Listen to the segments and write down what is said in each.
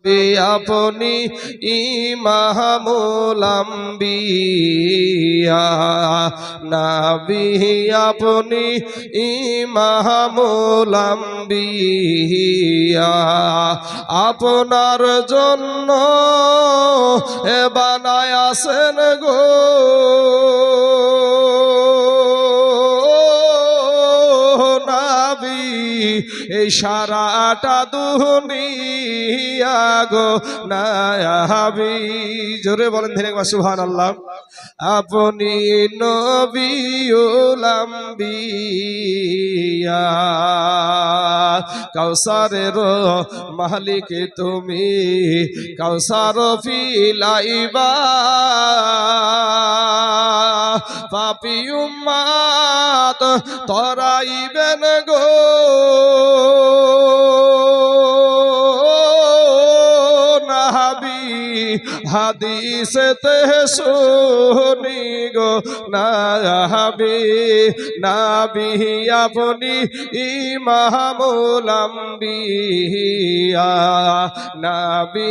নবী আপনি ইমামুল আম্বিয়া, নবী আপনি ইমামুল আম্বিয়া। আপনার জন্য বানায়াছেন গো নবী এই সারাটা দুনিয়া গো নবী। জোরে বলেন ধীরে সুবহানাল্লাহ। আপনি নবিউল আম্বিয়া, কাউসারের মালিক তুমি, কাউসার পিলাইবা পাপী উম্মত তরাইবেন গো নবী। হাদিসেতে শুনি গো নবী, নবী আপনি ইমামুল আম্বিয়া, নবী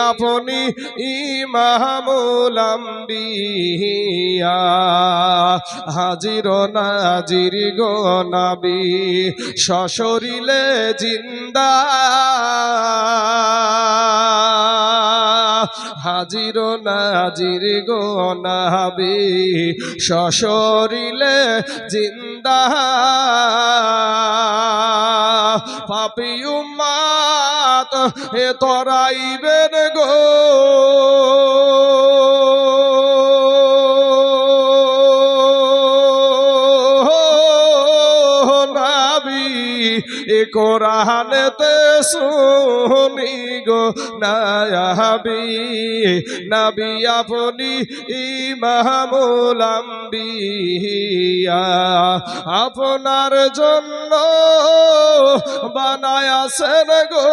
আপনি ইমামুল আম্বিয়া। হাজির নাজির গো নবী সশরীরে জিন্দা, হাজির নাজির গো নবী সশরীরে জিন্দা। পাপী উম্মত তরাইবেন গো কোরআনেতে শুনি গো নবী, নবী আপনি ইমামুল আম্বিয়া। আপনার জন্য বানায়াছেন গো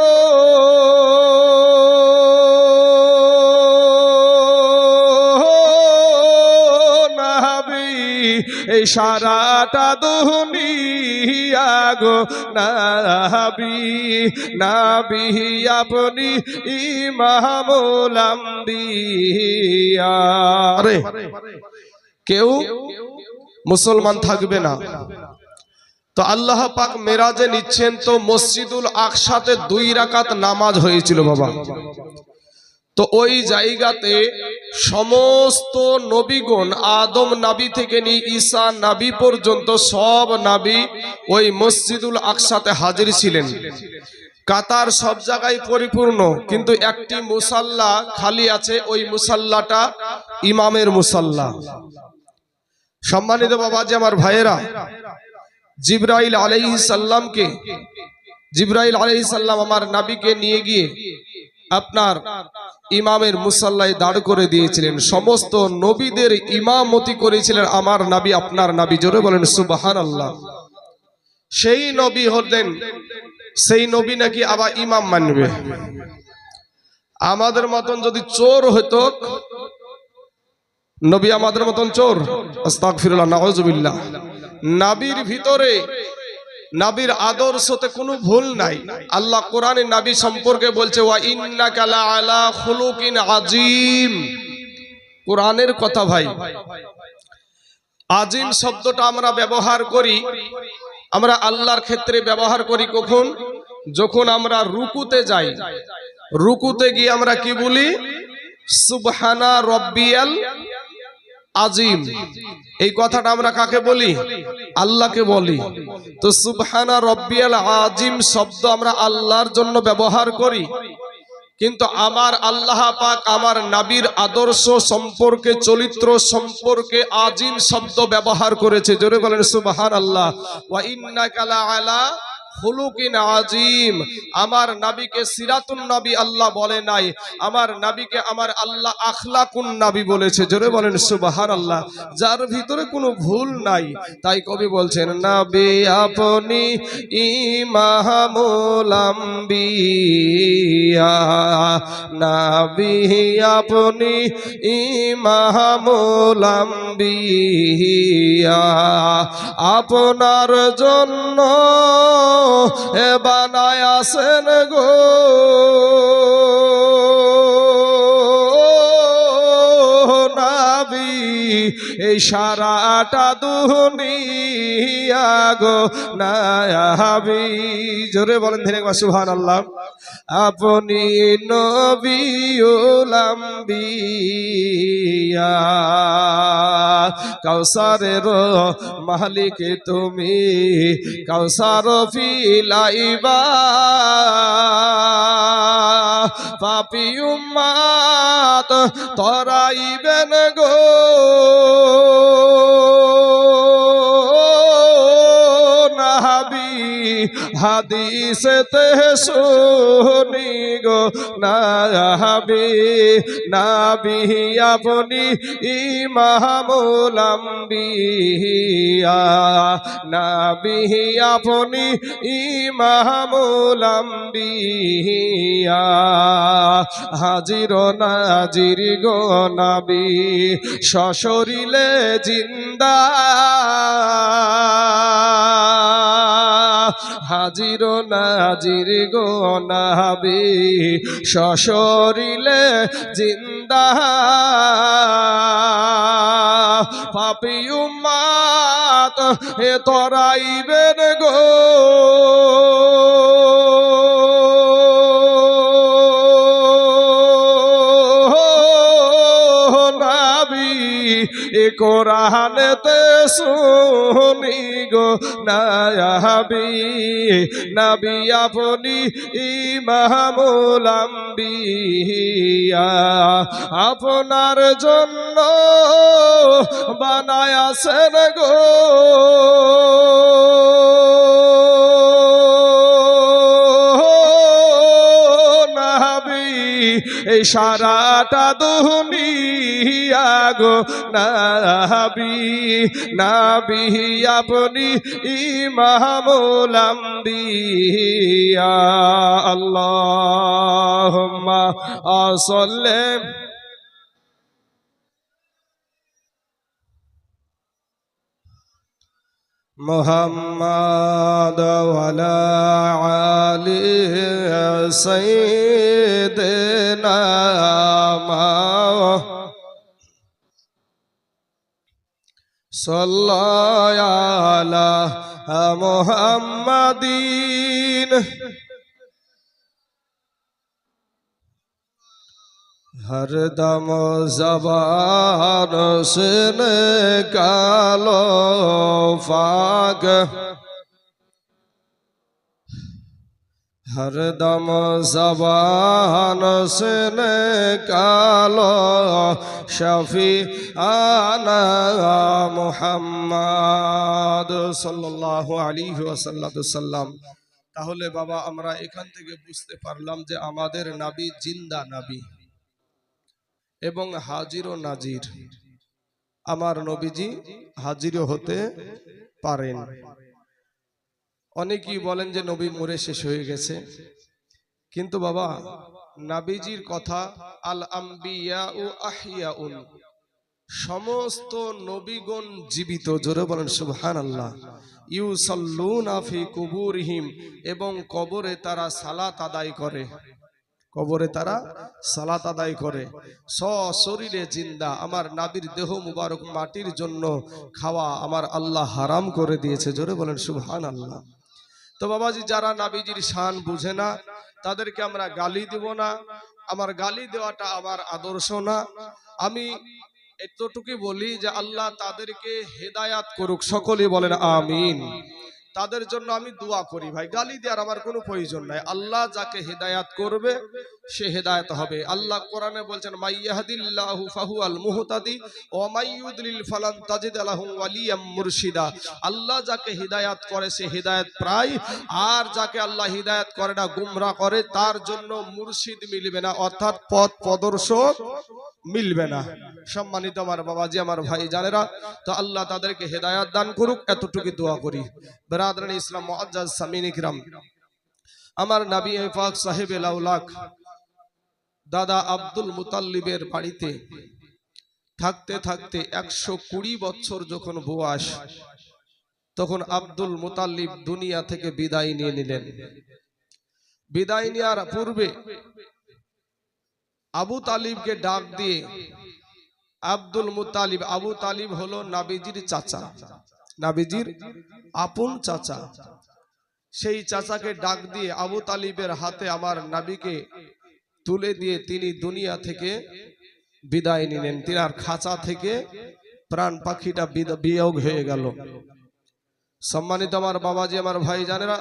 এই সারাটা দুনিয়া গো নবী, নবী আপনি ইমামুল আম্বিয়া। কেউ মুসলমান থাকবে না তো আল্লাহ পাক মেরাজে নিচ্ছেন, তো মসজিদুল আকসাতে 2 রাকাত নামাজ হয়েছিল বাবা। তো ওই জায়গাতে সমস্ত নবীগণ আদম নবী থেকে নিয়ে ঈসা নবী পর্যন্ত সব নবী ওই মসজিদুল আকসাতে হাজির ছিলেন। কাতার সব জায়গায় পরিপূর্ণ, কিন্তু একটি মুসাল্লা খালি আছে, ওই মুসাল্লাটা ইমামের মুসাল্লা। সম্মানিত বাবাজি আমার ভাইয়েরা, জিবরাইল আলাইহিস সালামকে, জিবরাইল আলাইহিস সালাম আমার নবীকে নিয়ে গিয়ে আপনার ইমামের মুসাল্লায় দাঁড় করে দিয়েছিলেন। সমস্ত নবীদের ইমামতি করেছিলেন আমার নবী, আপনার নবী। জোরে বলেন সুবহানাল্লাহ। সেই নবী হলেন, সেই নবী নাকি আবার ইমাম মানবে। আমাদের মতন যদি চোর হতো, নবী আমাদের মতন চোর? আস্তাগফিরুল্লাহ, নাউযুবিল্লাহ। নবীর ভিতরে, নবীর আদর্শতে কোনো ভুল নাই। আল্লাহ কোরআনে নবী সম্পর্কে বলছে ওয়া ইন্নাকা লা আলা খুলুকিন আযীম। কোরআনের কথা ভাই। আজিম শব্দটা আমরা ব্যবহার করি, আমরা আল্লাহর ক্ষেত্রে ব্যবহার করি কখন? যখন আমরা রুকুতে যাই, রুকুতে গিয়ে আমরা কি বলি? সুবহানা রাব্বিয়াল আজিম। এই কথাটা আমরা কাকে বলি? আল্লাহকে বলি। তো সুবহানা রাব্বিয়াল আজিম শব্দ আমরা আল্লাহর জন্য ব্যবহার করি, কিন্তু আমার আল্লাহ পাক আমার নবীর আদর্শ সম্পর্কে, চরিত্র সম্পর্কে আজিম শব্দ ব্যবহার করেছে। জোরে বলেন সুবহানাল্লাহ। ওয়া ইন্নাকা লা আলা খুলুকিন আযীম। আমার নবীকে সিরাতুন নবী আল্লাহ বলে নাই, আমার নবীকে আমার আল্লাহ আখলাকুন নবী বলেছে। জোরে বলেন সুবহানাল্লাহ, যার ভিতরে কোনো ভুল নাই। তাই কবি বলছেন নবী আপনি ইমামুল আম্বিয়া, নবী আপনি ইমামুল আম্বিয়া। আপনার জন্য বানায়াছেন গো এই সারাটা দুনিয়া গো নাবি। জোরে বলেন ধীরে সুবহানাল্লাহ। আপনি নবিউল আম্বিয়া, কাউসারের মালিক তুমি, কাউসার ফিলাইবা পাপী উম্মত তরাইবেন গো নাবি। হাদিসেতে শুনি গো নাবি, নাবি আপনি ইমামুল আম্বিয়া, নাবি আপনি ইমামুল আম্বিয়া। হাজির নাজির গো নাবি সশরীরে জিন্দা, হাজির নাজির গো নাবি সশরীরে জিন্দা। পাপী উম্মত এ তরাইবেন গো নাবি। এ কোরআনেতে শুনি গো নাবি, নাবি আপনি ইমামুল আম্বিয়া। আপনার জন্য বানায়াছেন গো নাবি এই সারাটা দুনিয়া গো নাবি, নাবি আপনি ইমামুল আম্বিয়া। আল্লাহুম্মা সাল্লি মুহাম্মাদ ওয়ালা আলি সাইয়্যিদিনা সাল্লাল্লাহু আলা মুহাম্মাদিন। हर दम ज़बान से निकालो फाग, हर दम ज़बान से निकालो शफी आना मुहम्मद सल्लल्लाहु अलैहि वसल्लम। তাহলে বাবা আমরা এখান থেকে বুঝতে পারলাম যে আমাদের নবী জিন্দা নবী এবং হাজির ও নাজির। আমার নবীজি হাজিরও হতে পারেন। অনেকেই বলেন যে নবী মরে শেষ হয়ে গেছে, কিন্তু বাবা নবীজির কথা আল আম্বিয়া ও আহিয়াউন, সমস্ত নবীগণ জীবিত। জোরে বলেন সুবহানাল্লাহ। ইউসাল্লুনা ফি কুবুরিহিম, এবং কবরে তারা সালাত আদায় করে, কবরে তারা সালাত আদায় করে। সশরীরে জিন্দা। আমার নবীর দেহ মুবারক মাটির জন্য খাওয়া আমার আল্লাহ হারাম করে দিয়েছে। জোরে বলেন সুবহানাল্লাহ। তো বাবাজি যারা নবীজির শান বুঝে না তাদেরকে আমরা গালি দেব না, আমার গালি দেওয়াটা আমার আদর্শ না। আমি এতটুকু বলি যে আল্লাহ তাদেরকে হেদায়াত করুক, সকলেই বলেন আমিন। তাদের জন্য আমি দোয়া করি ভাই, গালি দেওয়ার আমার কোনো প্রয়োজন নাই। আল্লাহ যাকে হেদায়াত করবে সে হেদায়াত হবে। আল্লাহ কোরআনে বলছেন মাইয়াহদিল্লাহু ফাহুয়াল মুহতাদি ওয়া মাইয়ুদলিল ফালান তাজিদ লাহু ওয়ালিয়াম মুরশিদা। আল্লাহ যাকে হিদায়াত করে সে হিদায়াত প্রায়, আর যাকে আল্লাহ হিদায়াত করে না, গুমরাহ করে, তার জন্য মুর্শিদ মিলবে না, অর্থাৎ পথ প্রদর্শক মিলবে না। সম্মানিত আমার বাবাজি, আমার ভাই জানেরা, তো আল্লাহ তাদেরকে হেদায়াত দান করুক, এতটুকু দোয়া করি। বিরাদরান ইসলাম মুআজ্জাজ সামিন ইকরাম, আমার নবী পাক সাহেবে লাউলাক দাদা আব্দুল মুতাল্লিবের বাড়িতে থাকতে থাকতে 120 বছর যখন বয়স, তখন আব্দুল মুতাল্লিব দুনিয়া থেকে বিদায় নিয়ে নিলেন। বিদায় নেওয়ার পূর্বে আবু তালিবকে ডাক দিয়ে আব্দুল মুত্তালিব, আবু তালিব হলো নবীজির চাচা, নবীজির আপন চাচা। সেই চাচাকে ডাক দিয়ে আবু তালিবের হাতে আমার নবীকে তুলে দিয়ে তিনি দুনিয়া থেকে বিদায় নিলেন। তিনার খাঁচা থেকে প্রাণ পাখিটা বিয়োগ হয়ে গেল। সম্মানিত আমার বাবাজি, আমার ভাই জানেরা,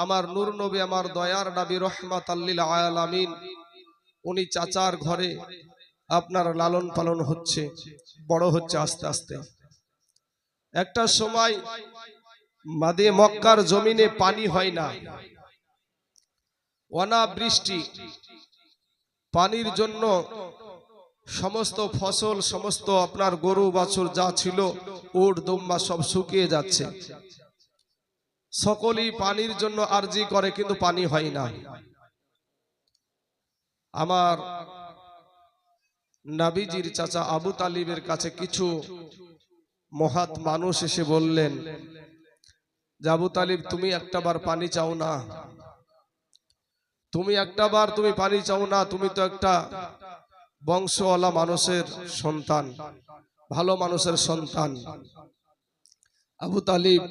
আমার নূর নবী, আমার দয়ার নবী রহমাতাল লিল আলামিন, উনি চাচার ঘরে আপনার লালন পালন হচ্ছে, বড় হচ্ছে আস্তে আস্তে। একটা সময় মাদে মক্কার জমিনে পানি হয় না, অনাবৃষ্টি, পানির জন্য সমস্ত ফসল, সমস্ত আপনার গরু বাছুর যা ছিল, উট দুম্বা সব শুকিয়ে যাচ্ছে। সকলেই পানির জন্য আরজি করে, কিন্তু পানি হয় না। আমার নবীজির চাচা আবু তালিবের কাছে কিছু মহৎ মানুষ এসে বললেন যে, আবু তালিব, তুমি একটাবার পানি চাও না? তুমি একটাবার তুমি পানি চাও না? তুমি তো একটা বংশওয়ালা মানুষের সন্তান, ভালো মানুষের সন্তান। আবু তালিব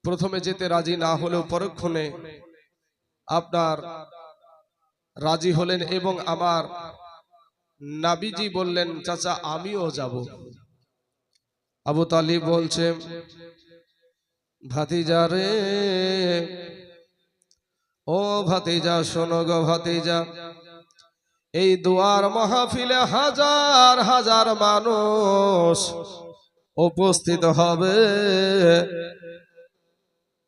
প্রথমে যেতে রাজি না হলেও পরক্ষণে আপনার রাজি হলেন এবং আমার নবীজি বললেন, চাচা আমিও যাব। আবু তালিব বলছে, ভাতিজা রে, ও ভাতিজা, শোনো গো ভাতিজা, এই দুয়ার মাহফিলে হাজার হাজার মানুষ উপস্থিত হবে।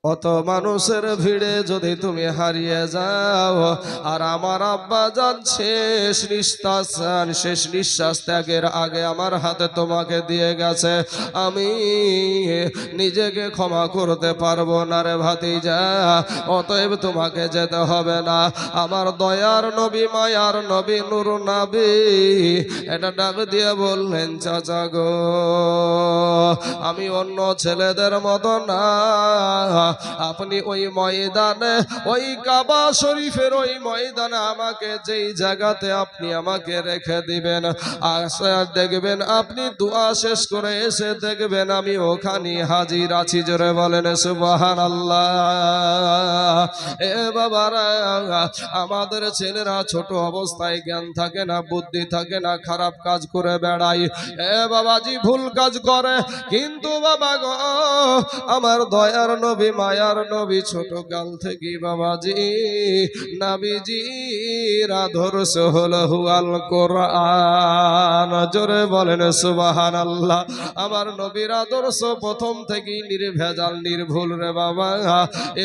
অত মানুষের ভিড়ে যদি তুমি হারিয়ে যাও, আর আমার আব্বা জান শেষ নিঃশ্বাস ত্যাগের আগে আমার হাতে তোমাকে দিয়ে গেছে, আমি নিজেকে ক্ষমা করতে পারবো না রে ভাতিজা। অতএব তোমাকে যেতে হবে না। আমার দয়ার নবী, মায়ার নবী, নূর নবী এটা ডাক দিয়ে বললেন, চাচা গো, আমি অন্য ছেলেদের মতো না, আপনি ওই ময়দানে, ওই কাবা শরীফের ওই ময়দানে আমাকে যেই জায়গাতে আপনি আমাকে রেখে দিবেন, আসা দেখবেন, আপনি দোয়া শেষ করে এসে দেখবেন আমি ওখানে হাজির আছি। জোরে বলেন সুবহানাল্লাহ। এ বাবারা, আমাদের ছেলেরা ছোট অবস্থায় জ্ঞান থাকে না, বুদ্ধি থাকে না, খারাপ কাজ করে বেড়ায়। এ বাবাজি, ভুল কাজ করে, কিন্তু বাবা গো, আমার দয়ার নবী, মায়ার নবী ছোট কাল থেকে বাবাজি নবীজির আদর্শ হলো আল কোরআন। জোরে বলেন সুবহানাল্লাহ। আমার নবীর আদর্শ প্রথম থেকেই নির্ভেজাল, নির্ভুল রে বাবা।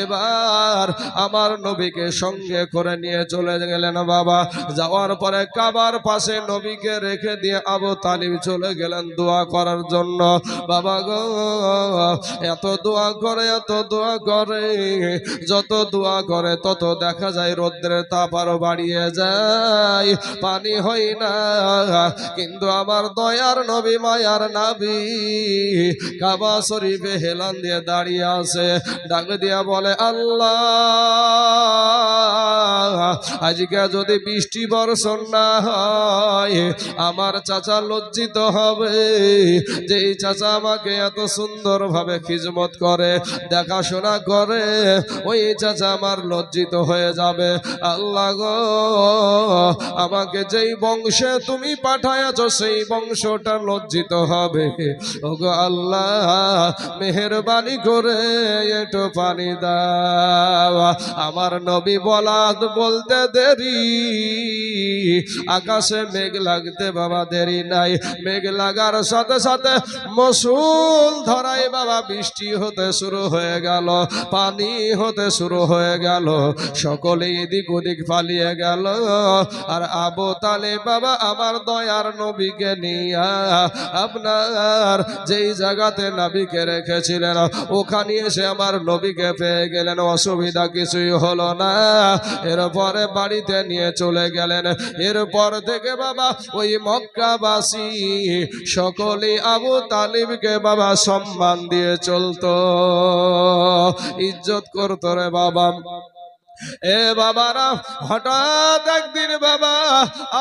এবার আমার নবীকে সঙ্গে করে নিয়ে চলে গেলেন বাবা। যাওয়ার পরে কাবার পাশে নবীকে রেখে দিয়ে আবু তালিব চলে গেলেন দোয়া করার জন্য। বাবা গো, এত দোয়া করে, এত দোয়া করে, যত দোয়া করে তত দেখা যায় রৌদ্রের তাপ আরো বাড়িয়ে যায়, পানি হয় না। কিন্তু আমার দয়ার নবী, মায়ার নবী কাবা শরীফে হেলান দিয়ে দাঁড়িয়ে আছে, ডাক দিয়া বলে, আল্লাহ, আজকে যদি বৃষ্টি বর্ষণ না হয় আমার চাচা লজ্জিত হবে। যেই চাচা আমাকে এত সুন্দর ভাবে খিজমত করে, দেখাশোনা করে, ওই চাচা আমার লজ্জিত হয়ে যাবে। আল্লাহ গো, আমাকে যেই বংশে তুমি পাঠায়াছ সেই বংশটা লজ্জিত হবে। ওগো আল্লাহ, মেহেরবানি করে একটু পানি দাও। আমার নবী বলতে দেরি, আকাশে মেঘ লাগতে বাবা দেরি নাই। মেঘ লাগার সাথে সাথে মৌসুল ধরাই বাবা বৃষ্টি হতে শুরু হয়ে গেল, পানি হতে শুরু হয়ে গেল, সকলে এদিক ওদিক পালিয়ে গেল। আর আবু তালিব বাবা আমার দয়ার নবীকে নিয়া আপনার যেই জায়গাতে নবীকে রেখেছিলেন ওখানে এসে আমার নবীকে পেয়ে গেলেন। অসুবিধা কিছুই হলো না। এরপরে বাড়িতে নিয়ে চলে গেলেন। এরপর থেকে বাবা ওই মক্কাবাসী সকলে আবু তালিবকে বাবা সম্মান দিয়ে চলতো, ইজ্জত করতো রে বাবা। এ বাবারা, হঠাৎ একদিন বাবা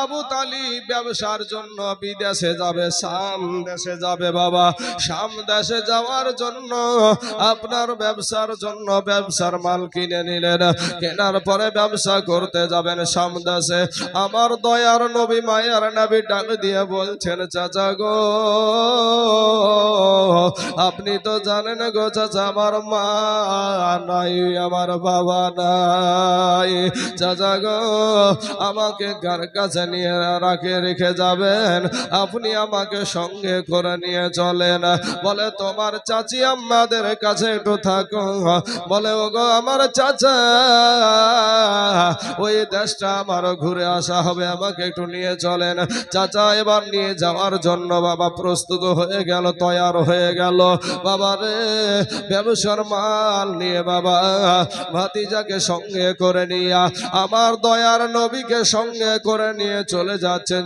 আবু তালিব ব্যবসার জন্য বিদেশে যাবে, শাম দেশে যাবে। বাবা শাম দেশে যাওয়ার জন্য আপনার ব্যবসার জন্য ব্যবসার মাল কিনে নিলেন। কেনার পরে ব্যবসা করতে যাবেন শাম দেশে। আমার দয়ার নবী মায়ার নবী ডাক দিয়ে বলছেন, চাচা গো, আপনি তো জানেন গো চাচা, আমার মা নাই, আমার বাবা নাই। চাচা গো, আমাকে কার কাছে নিয়ে রেখে যাবেন? আপনি আমাকে সঙ্গে করে নিয়ে চলেন। বলে, তোমার চাচি আমাদের কাছে একটু থাকো। বলে, ও গো আমার চাচা, ওই দেশটা আমার ঘুরে আসা হবে, আমাকে একটু নিয়ে চলেন। চাচা এবার নিয়ে যাওয়ার জন্য বাবা প্রস্তুত হয়ে গেল, তৈয়ার হয়ে গেল। বাবা রে, ব্যবসার মাল নিয়ে বাবা ভাতিজাকে সঙ্গে করে নিয়ে আমার দয়ার নবীকে সঙ্গে করে নিয়ে চলে যাচ্ছেন।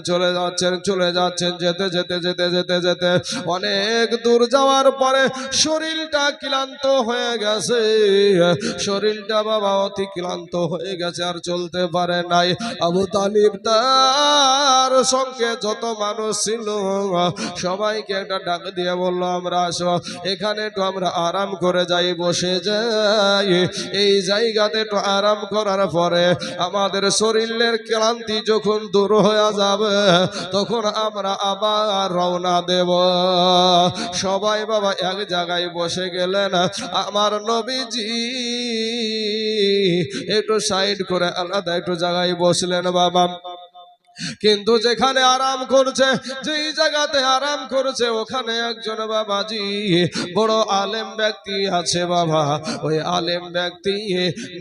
যেতে যেতে যেতে যেতে যেতে অনেক দূর যাওয়ার পরে শরীরটা ক্লান্ত হয়ে গেছে। শরীরটা বাবা অতি ক্লান্ত হয়ে গেছে, আর চলতে পারে নাই। আবু তালিব তার সঙ্গে যত মানুষ ছিল সবাইকে একটা ডাক দিয়ে বললো, আমরা আসো, এখানে একটু আমরা আরাম করে যাই, বসে যাই। এই জায়গাতে একটু আরাম করার পরে আমাদের শরীরের ক্লান্তি যখন দূর হয়ে যাবে, তখন আমরা আবার রওনা দেব। সবাই বাবা এক জায়গায় বসে গেলেন। আমার নবীজি একটু সাইড করে আলাদা একটু জায়গায় বসলেন বাবা। কিন্তু যেখানে আরাম করছে, যেই জায়গাতে আরাম করছে, ওখানে একজন বাবাজি বড় আলেম ব্যক্তি আছে বাবা। ওই আলেম ব্যক্তি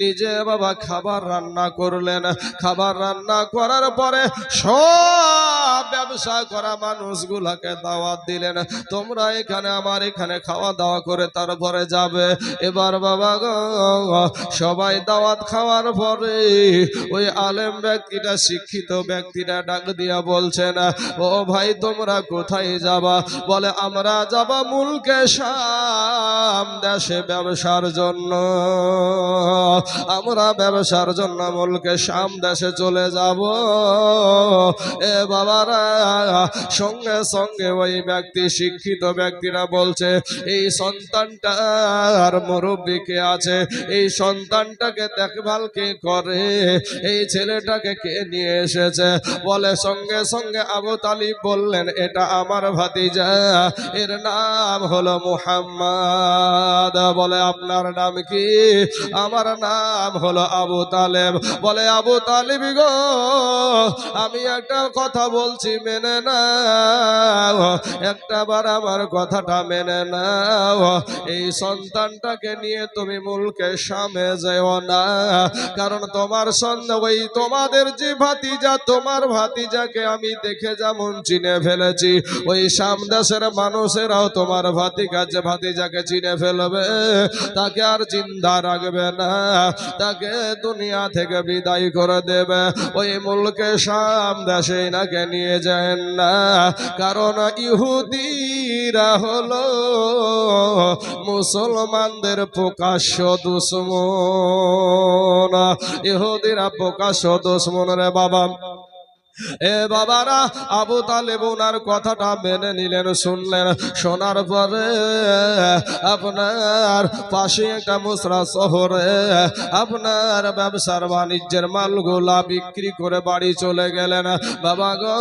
নিজে বাবা খাবার রান্না করলেন। খাবার রান্না করার পরে সব ব্যবসা করা মানুষগুলাকে দাওয়াত দিলেন, তোমরা এখানে আমার এখানে খাওয়া দাওয়া করে তারপরে যাবে। এবার বাবা গো, সবাই দাওয়াত খাওয়ার পরে ওই আলেম ব্যক্তিটা, শিক্ষিত ব্যক্তি ডাক দিয়া বলছেন, ও ভাই তোমরা কোথায় যাবা? বলে, আমরা যাবা মুলকে শাম দেশে ব্যবসার জন্য। আমরা ব্যবসার জন্য মুলকে শাম দেশে চলে যাব। এ বাবারা, সঙ্গে সঙ্গে ওই ব্যক্তি, শিক্ষিত ব্যক্তিরা বলছে, এই সন্তানটার মুরব্বী কে আছে? এই সন্তানটাকে দেখভাল কে করে? এই ছেলেটাকে কে নিয়ে এসেছে? বলে, সঙ্গে সঙ্গে আবু তালিব বললেন, এটা আমার ভাতিজা, এর নাম হলো মুহাম্মদ। বলে, আপনার নাম কি? আমার নাম হলো আবু তালেব। বলে, আবু তালিব গো, আমি একটা কথা বলছি, মেনে নাও, একটাবার আমার কথাটা মেনে নাও। এই সন্তানটাকে নিয়ে তুমি মুলকে শামে যেও না, কারণ তোমার সন্তান, ওই তোমাদের যে ভাতিজা, তোমার ভাতিজাকে আমি দেখে যেমন চিনে ফেলেছি, ওই শাম দেশের মানুষেরাও তোমার ভাতিজাকে চিনে ফেলবে, তাকে আর জিন্দা রাখবে না, তাকে দুনিয়া থেকে বিদায় করে দেবে। ওই মুলকে শাম দেশে নাকে নিয়ে যায় না, কারণ ইহুদিরা হলো মুসলমানদের প্রকাশ্য দুশমন। ইহুদিরা প্রকাশ্য দুশমন রে বাবা। এ বাবারা, আবু তালেব ওনার কথাটা মেনে নিলেন, শুনলেন। শোনার পরে আপনার পাশে একটা মুসরা শহরে আপনার ব্যবসার বাণিজ্যের মালগুলা বিক্রি করে বাড়ি চলে গেলেন। বাবা গো,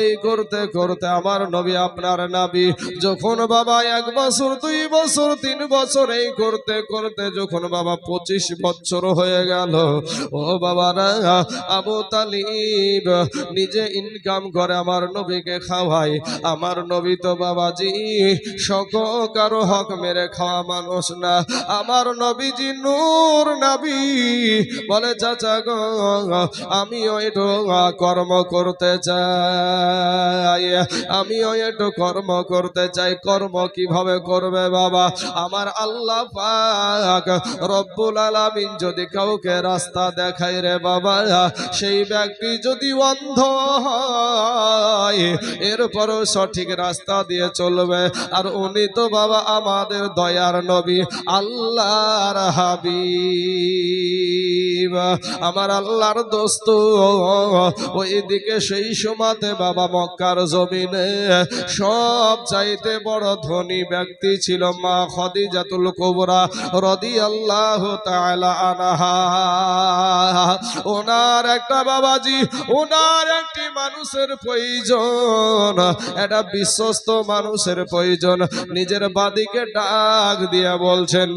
এই করতে করতে আমার নবী, আপনার নবী, যখন বাবা 1 বছর 2 বছর 3 বছর এই করতে করতে যখন বাবা 25 বছর হয়ে গেল, ও বাবারা, আবু তালিব নিজে ইনকাম করে আমার নবীকে খাওয়ায়। আমার নবী তো বাবাজি কারো হক মেরে খাওয়া মানুষ না। আমার নবীজি নূর নবী। বলে, চাচা গো, আমিও একটু কর্ম করতে চাই, আমিও একটু কর্ম করতে চাই। কর্ম কিভাবে করবে বাবা? আমার আল্লাহ পাক রব্বুল আলামিন যদি কাউকে রাস্তা দেখায় রে বাবা, সেই ব্যক্তি যদি অন্ধ হয় এরপরও সঠিক রাস্তা দিয়ে চলবে। আর উনি তো বাবা আমাদের দয়ার নবী, আল্লাহর হাবিব, আমার আল্লাহর দোস্ত। ওইদিকে সেই সময়তে বাবা মক্কার জমিনে সব চাইতে বড় ধনী ব্যক্তি ছিল মা খাদিজাতুল কুবরা রাদিয়াল্লাহু তাআলা আনহা। ওনার একটা বাবাজি, ওনার একটি মানুষের প্রয়োজন, একটা বিশ্বস্ত মানুষের প্রয়োজন। নিজের বাদীকে ডাক দিয়া বলছেন,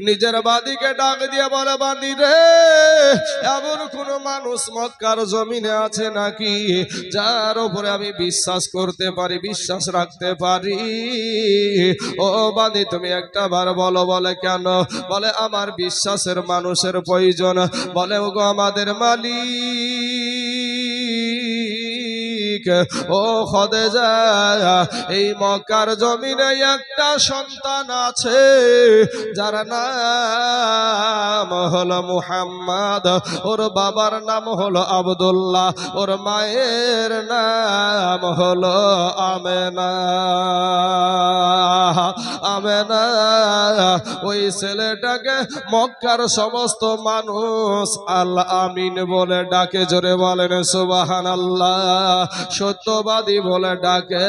নিজের বাদীকে ডাক দিয়ে বলে, বাদী রে, এমন কোন মানুষ মক্কার জমিনে আছে নাকি যার উপরে আমি বিশ্বাস করতে পারি, বিশ্বাস রাখতে পারি? ও বাদী তুমি একটা বার বলো। বলে কেন? বলে আমার বিশ্বাসের মানুষের প্রয়োজন। বলে ওগো আমাদের মালিক, ও খাদিজা, এই মক্কার জমিনে একটা সন্তান আছে যার নাম হলো মুহাম্মদ, ওর বাবার নাম হলো আব্দুল্লাহ, ওর মায়ের নাম হলো আমেনা। আমেনা ওই ছেলেটাকে মক্কার সমস্ত মানুষ আল আমিন বলে ডাকে। জোরে বলেন সুবহানাল্লাহ। সত্যবাদী বলে ডাকে।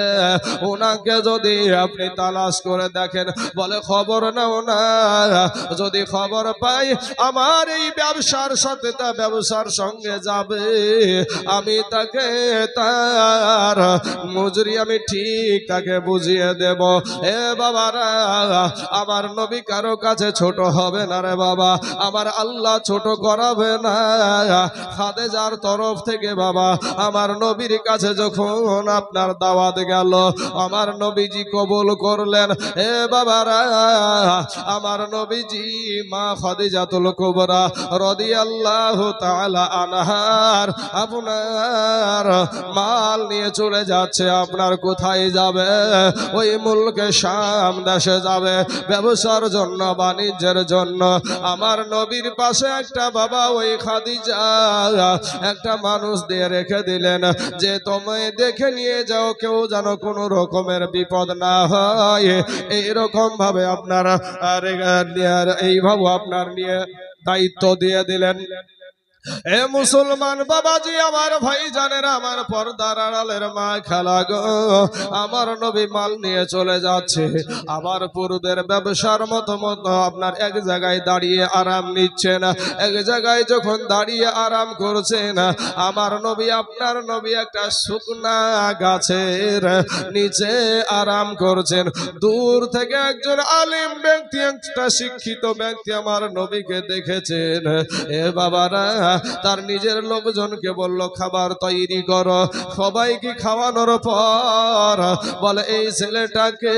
ওনাকে যদি আপনি তালাশ করে দেখেন, বলে খবর নাও না, যদি খবর পাই আমার এই ব্যবসার সাথে তা ব্যবসার সঙ্গে যাবে, আমি তাকে তার মজুরি আমি ঠিক তাকে বুঝিয়ে দেব। এ বাবারা, আমার নবী কারো কাছে ছোট হবে না রে বাবা, আমার আল্লাহ ছোট করাবে না। খাদিজার তরফ থেকে বাবা আমার নবীর কাছে যখন আপনার দাওয়াত গেল, আমার নবীজি কবুল করলেন। এ বাবারা, আমার নবীজি মা খাদিজাতুল কুবরা রাদিয়াল্লাহু তাআলা আনহার আপনার মাল নিয়ে চলে যাচ্ছে। আপনার কোথায় যাবে? ওই মুলকে শাম দেশে যাবে ব্যবসার জন্য, বাণিজ্যের জন্য। আমার নবীর পাশে একটা বাবা ওই খাদিজা একটা মানুষ দিয়ে রেখে দিলেন যে তুমি দেখে নিয়ে যাও, কেউ যেন কোনো রকমের বিপদ না হয়। এইরকম ভাবে আপনারা এইভাবে আপনার নিয়ে দায়িত্ব দিয়ে দিলেন। এ মুসলমান বাবাজি, আমার ভাই জানেরা, আমার পর্দার আড়ালের মা খালা গো, আমার নবী মাল নিয়ে চলে যাচ্ছে। আবার পূর্বের ব্যবসার মতো আপনার এক জায়গায় দাঁড়িয়ে আরাম নিচ্ছেন। এক জায়গায় যখন দাঁড়িয়ে আরাম করছেন, আমার নবী আপনার নবী একটা শুকনা গাছের নিচে আরাম করছেন। দূর থেকে একজন আলিম ব্যক্তি, একটা শিক্ষিত ব্যক্তি আমার নবীকে দেখেছেন। এ বাবারা, তার নিজের লোকজনকে বলল খাবার তৈরি করো। সবাইকে খাওয়ানোর পর বলে এই ছেলেটাকে,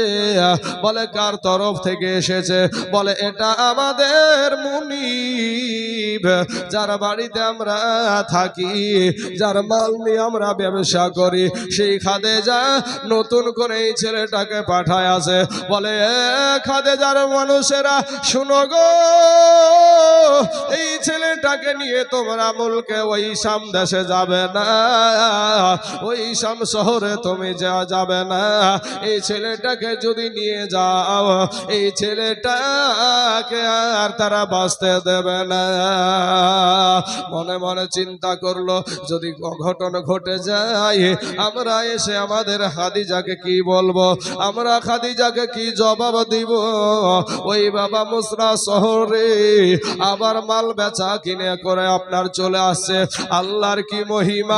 বলে কার তরফ থেকে এসেছে? বলে এটা আমাদের মুনিব, যার বাড়িতে আমরা থাকি, যার মাল নিয়ে আমরা ব্যবসা করি, সেই খাদিজা নতুন করে এই ছেলেটাকে পাঠায় আছে। বলে খাদিজার মানুষেরা শুনো গো, এই ছেলেটাকে নিয়ে তোমরা মুলকে ওই শাম দেশে যাবে না, ওই শাম শহরে তুমি যাবে না। এই ছেলেটাকে যদি নিয়ে যাও, এই ছেলেটাকে আর তারা বাঁচতে দেবে না। মনে মনে চিন্তা করলো, যদি অঘটন ঘটে যায়, আমরা এসে আমাদের খাদিজাকে কি বলবো, আমরা খাদিজাকে কি জবাব দিব? ওই বাবা মুসরা শহরে আবার মাল বেচা কিনে করে আপনার চলে আসছে। আল্লাহর কি মহিমা!